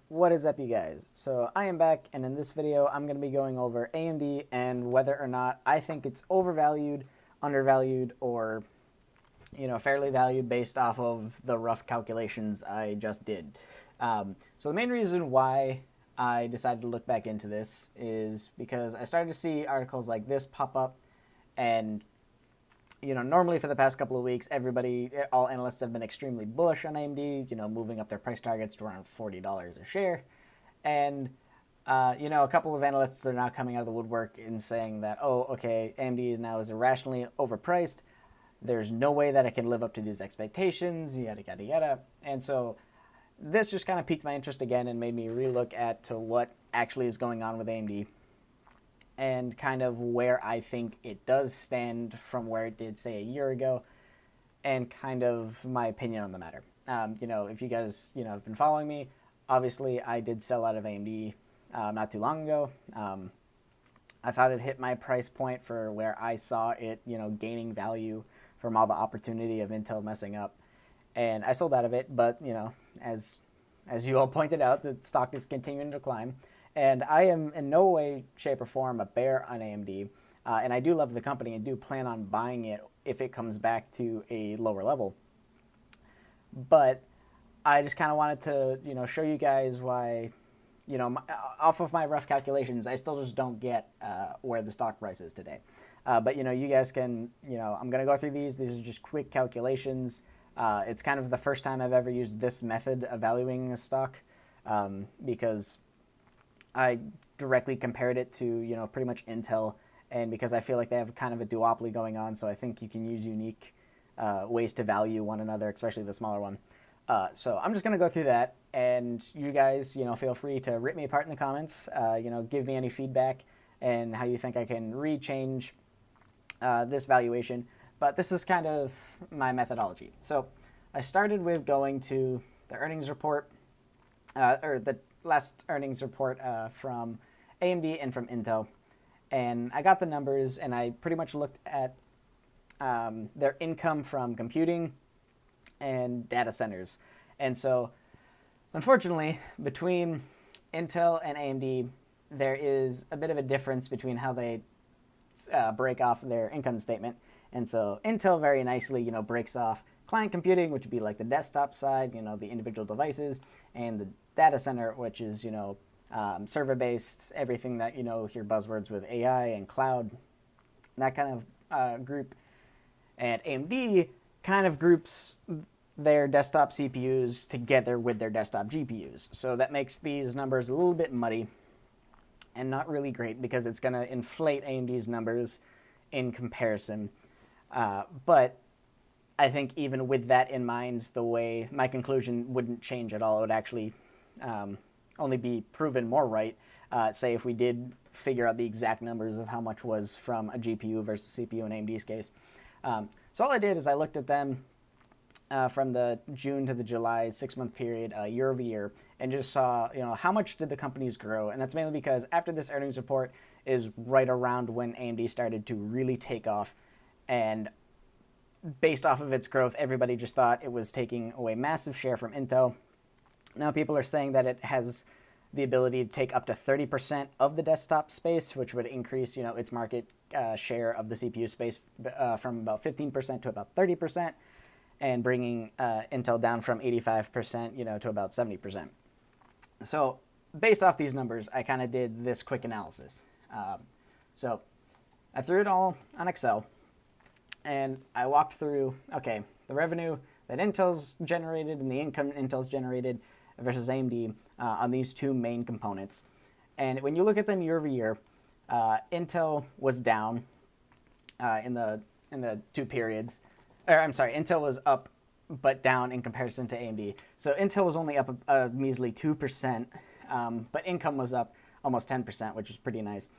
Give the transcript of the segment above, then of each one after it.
What is up, you guys? So I am back, and in this video I'm going to be going over AMD and whether or not I think it's overvalued, undervalued, or fairly valued based off of the rough calculations I just did. So the main reason why I decided to look back into this is because I started to see articles like this pop up, and normally for the past couple of weeks, all analysts have been extremely bullish on AMD, moving up their price targets to around $40 a share. And, a couple of analysts are now coming out of the woodwork and saying that, oh, okay, AMD is irrationally overpriced. There's no way that it can live up to these expectations, yada, yada, yada. And so this just kind of piqued my interest again and made me relook at to what actually is going on with AMD and kind of where I think it does stand from where it did, say, a year ago, and kind of my opinion on the matter. If you guys, have been following me, obviously I did sell out of AMD not too long ago. I thought it hit my price point for where I saw it, gaining value from all the opportunity of Intel messing up. And I sold out of it, but, as you all pointed out, the stock is continuing to climb. And I am in no way, shape, or form a bear on AMD. And I do love the company and do plan on buying it if it comes back to a lower level. But I just kind of wanted to, show you guys why, off of my rough calculations, I still just don't get where the stock price is today. But, you guys can, I'm going to go through these. These are just quick calculations. It's kind of the first time I've ever used this method of valuing a stock because I directly compared it to, pretty much Intel, and because I feel like they have kind of a duopoly going on, so I think you can use unique ways to value one another, especially the smaller one. So I'm just going to go through that, and you guys, feel free to rip me apart in the comments, give me any feedback and how you think I can rechange this valuation. But this is kind of my methodology. So I started with going to the earnings report, or the last earnings report from AMD and from Intel, and I got the numbers, and I pretty much looked at their income from computing and data centers. And so unfortunately, between Intel and AMD, there is a bit of a difference between how they break off their income statement. And so Intel very nicely breaks off client computing, which would be like the desktop side, the individual devices, and the data center, which is, server-based, everything that, hear buzzwords with AI and cloud, that kind of group. And AMD kind of groups their desktop CPUs together with their desktop GPUs. So that makes these numbers a little bit muddy and not really great because it's going to inflate AMD's numbers in comparison. But I think even with that in mind, the way my conclusion wouldn't change at all. It would actually only be proven more right, say if we did figure out the exact numbers of how much was from a GPU versus CPU in AMD's case. So all I did is I looked at them from the June to the July 6-month period, year over year, and just saw, how much did the companies grow. And that's mainly because after this earnings report is right around when AMD started to really take off. And based off of its growth, everybody just thought it was taking away massive share from Intel. Now people are saying that it has the ability to take up to 30% of the desktop space, which would increase, its market share of the CPU space from about 15% to about 30%, and bringing Intel down from 85%, to about 70%. So based off these numbers, I kind of did this quick analysis. So I threw it all on Excel, and I walked through, okay, the revenue that Intel's generated and the income Intel's generated versus AMD on these two main components. And when you look at them year over year, Intel was down in the two periods. Or I'm sorry, Intel was up but down in comparison to AMD. So Intel was only up a measly 2%, but income was up almost 10%, which is pretty nice.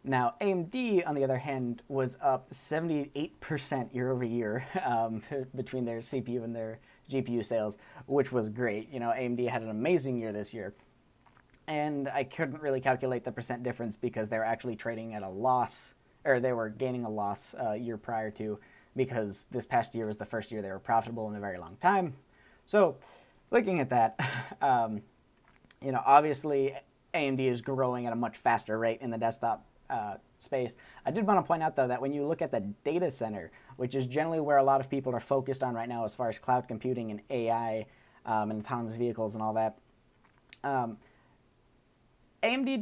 Now, AMD, on the other hand, was up 78% year over year between their CPU and their GPU sales, which was great. AMD had an amazing year this year. And I couldn't really calculate the percent difference because they were actually trading at a loss, or they were gaining a loss a year prior to, because this past year was the first year they were profitable in a very long time. So looking at that, Obviously AMD is growing at a much faster rate in the desktop space. I did want to point out, though, that when you look at the data center, which is generally where a lot of people are focused on right now as far as cloud computing and AI and autonomous vehicles and all that, AMD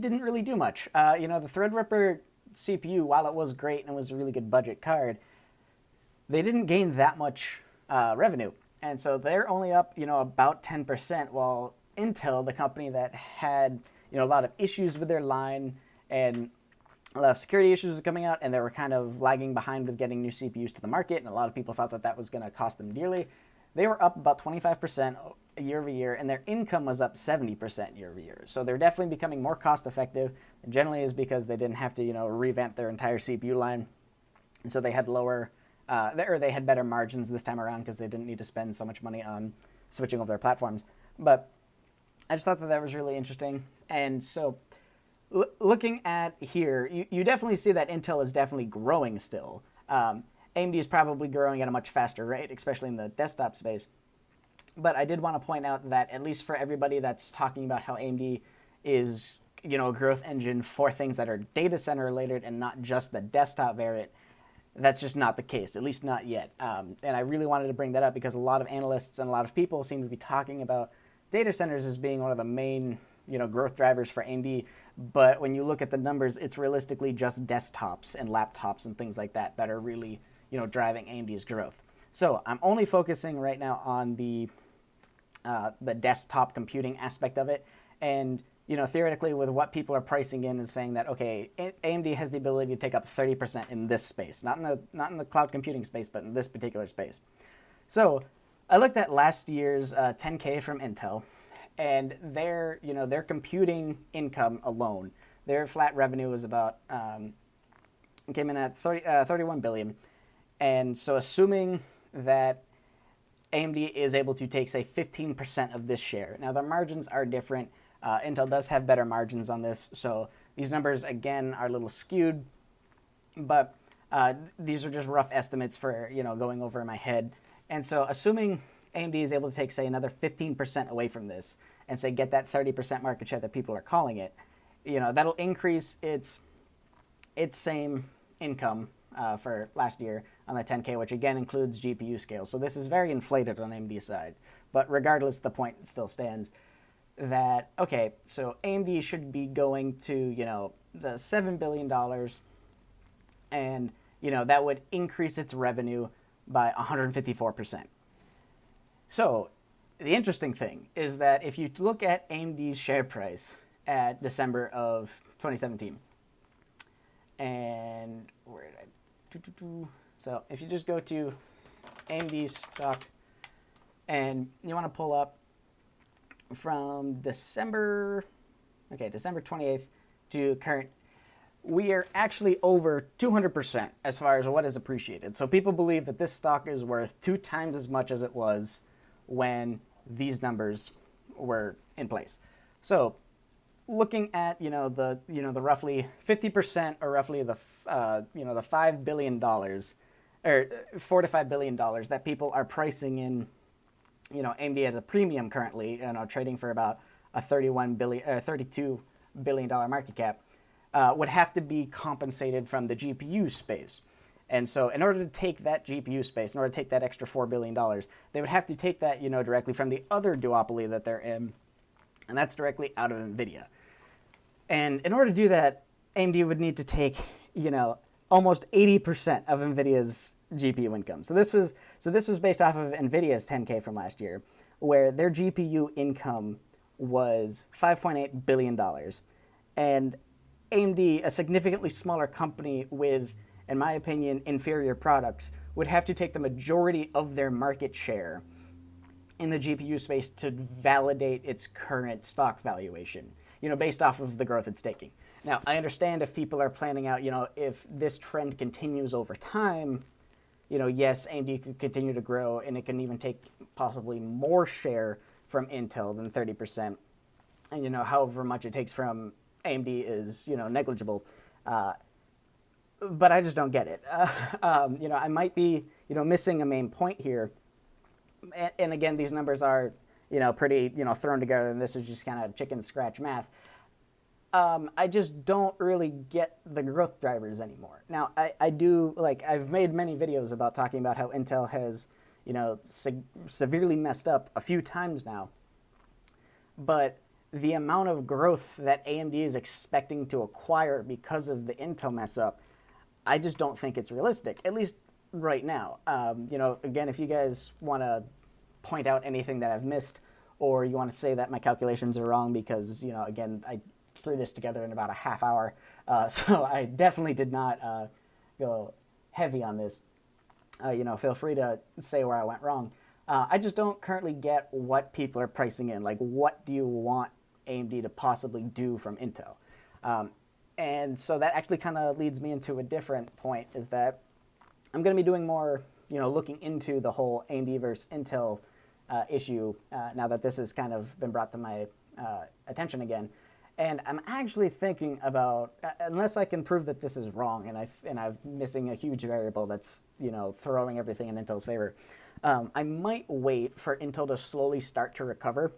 didn't really do much. The Threadripper CPU, while it was great and it was a really good budget card, they didn't gain that much revenue. And so they're only up, about 10%, while Intel, the company that had, a lot of issues with their line and a lot of security issues coming out, and they were kind of lagging behind with getting new CPUs to the market, and a lot of people thought that that was going to cost them dearly. They were up about 25% year over year, and their income was up 70% year over year. So they're definitely becoming more cost effective. And generally is because they didn't have to, revamp their entire CPU line. And so they had they had better margins this time around because they didn't need to spend so much money on switching over their platforms. But I just thought that was really interesting. And so looking at here, you definitely see that Intel is definitely growing still. AMD is probably growing at a much faster rate, especially in the desktop space. But I did want to point out that at least for everybody that's talking about how AMD is, a growth engine for things that are data center related and not just the desktop variant, that's just not the case, at least not yet. And I really wanted to bring that up because a lot of analysts and a lot of people seem to be talking about data centers as being one of the main, growth drivers for AMD. But when you look at the numbers, it's realistically just desktops and laptops and things like that that are really, driving AMD's growth. So I'm only focusing right now on the desktop computing aspect of it. And, theoretically with what people are pricing in is saying that, okay, AMD has the ability to take up 30% in this space, not in the cloud computing space, but in this particular space. So I looked at last year's 10K from Intel, and their computing income alone, their flat revenue was about, came in at 31 billion. And so assuming that AMD is able to take, say, 15% of this share. Now, their margins are different. Intel does have better margins on this, so these numbers, again, are a little skewed. But these are just rough estimates for, going over in my head. And so assuming AMD is able to take, say, another 15% away from this and, say, get that 30% market share that people are calling it, that'll increase its same income for last year on the 10K, which again includes GPU scale. So this is very inflated on AMD's side. But regardless, the point still stands that, okay, so AMD should be going to, the $7 billion, and, that would increase its revenue by 154%. So the interesting thing is that if you look at AMD's share price at December of 2017, and where did I... So if you just go to AMD stock and you want to pull up from December 28th to current, we are actually over 200% as far as what is appreciated. So people believe that this stock is worth 2 times as much as it was when these numbers were in place. So looking at the roughly 50% or roughly the the $5 billion or $4 to $5 billion that people are pricing in, AMD at a premium currently, trading for about a $32 billion market cap, would have to be compensated from the GPU space. And so in order to take that GPU space, in order to take that extra $4 billion, they would have to take that, directly from the other duopoly that they're in, and that's directly out of NVIDIA. And in order to do that, AMD would need to take, almost 80% of NVIDIA's GPU income. So this was based off of NVIDIA's 10K from last year, where their GPU income was $5.8 billion. And AMD, a significantly smaller company with, in my opinion, inferior products, would have to take the majority of their market share in the GPU space to validate its current stock valuation, based off of the growth it's taking. Now, I understand if people are planning out, if this trend continues over time, yes, AMD could continue to grow and it can even take possibly more share from Intel than 30%. And, however much it takes from AMD is, negligible. But I just don't get it. I might be, missing a main point here. And again, these numbers are, pretty, thrown together, and this is just kind of chicken scratch math. I just don't really get the growth drivers anymore. Now, I do, like, I've made many videos about talking about how Intel has, severely messed up a few times now. But the amount of growth that AMD is expecting to acquire because of the Intel mess up, I just don't think it's realistic, at least right now. Again, if you guys want to point out anything that I've missed, or you want to say that my calculations are wrong because, again, I threw this together in about a half hour, so I definitely did not go heavy on this. Feel free to say where I went wrong. I just don't currently get what people are pricing in. Like, what do you want AMD to possibly do from Intel? And so that actually kind of leads me into a different point, is that I'm going to be doing more, looking into the whole AMD versus Intel issue now that this has kind of been brought to my attention again. And I'm actually thinking about, unless I can prove that this is wrong and I'm missing a huge variable that's, throwing everything in Intel's favor, I might wait for Intel to slowly start to recover.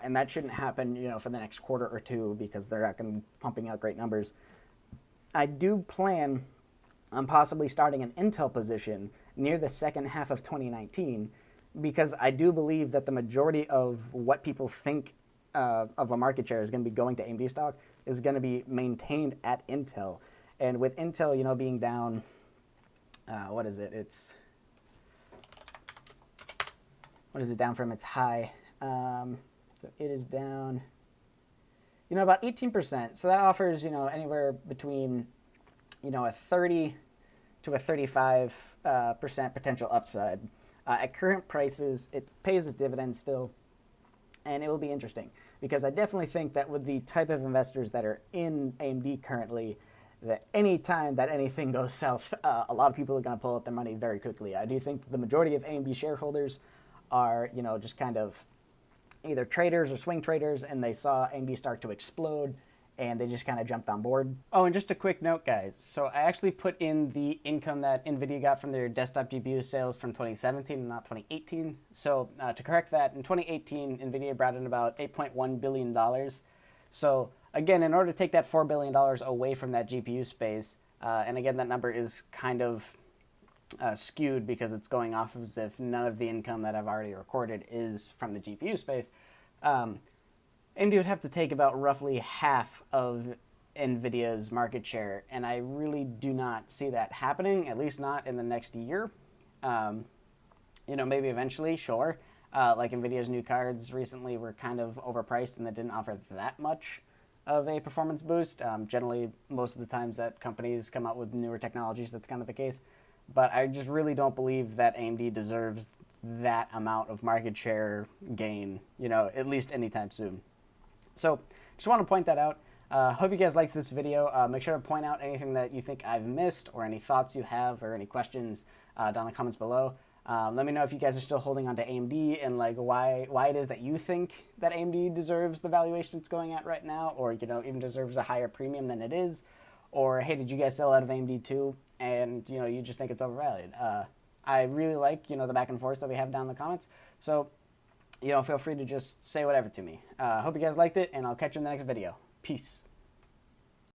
And that shouldn't happen, for the next quarter or two, because they're not going to be pumping out great numbers. I do plan on possibly starting an Intel position near the second half of 2019, because I do believe that the majority of what people think of a market share is going to be going to AMD stock is going to be maintained at Intel. And with Intel, being down, what is it? What is it down from its high? So it is down, about 18%. So that offers, anywhere between, a 30 to a 35% potential upside. At current prices, it pays its dividends still, and it will be interesting, because I definitely think that with the type of investors that are in AMD currently, that any time that anything goes south, a lot of people are going to pull out their money very quickly. I do think that the majority of AMD shareholders are, just kind of either traders or swing traders, and they saw AMD start to explode, and they just kind of jumped on board. Oh, and just a quick note, guys. So I actually put in the income that NVIDIA got from their desktop GPU sales from 2017 and not 2018. So to correct that, in 2018, NVIDIA brought in about $8.1 billion. So again, in order to take that $4 billion away from that GPU space, and again, that number is kind of skewed because it's going off as if none of the income that I've already recorded is from the GPU space. AMD would have to take about roughly half of NVIDIA's market share, and I really do not see that happening, at least not in the next year. Maybe eventually, sure. Like NVIDIA's new cards recently were kind of overpriced, and they didn't offer that much of a performance boost. Generally, most of the times that companies come out with newer technologies, that's kind of the case. But I just really don't believe that AMD deserves that amount of market share gain, at least anytime soon. So just want to point that out. Hope you guys liked this video. Make sure to point out anything that you think I've missed, or any thoughts you have, or any questions down in the comments below. Let me know if you guys are still holding on to AMD, and like why it is that you think that AMD deserves the valuation it's going at right now, or even deserves a higher premium than it is. Or hey, did you guys sell out of AMD too, and you just think it's overvalued? I really like the back and forth that we have down in the comments. So feel free to just say whatever to me. Hope you guys liked it, and I'll catch you in the next video. Peace.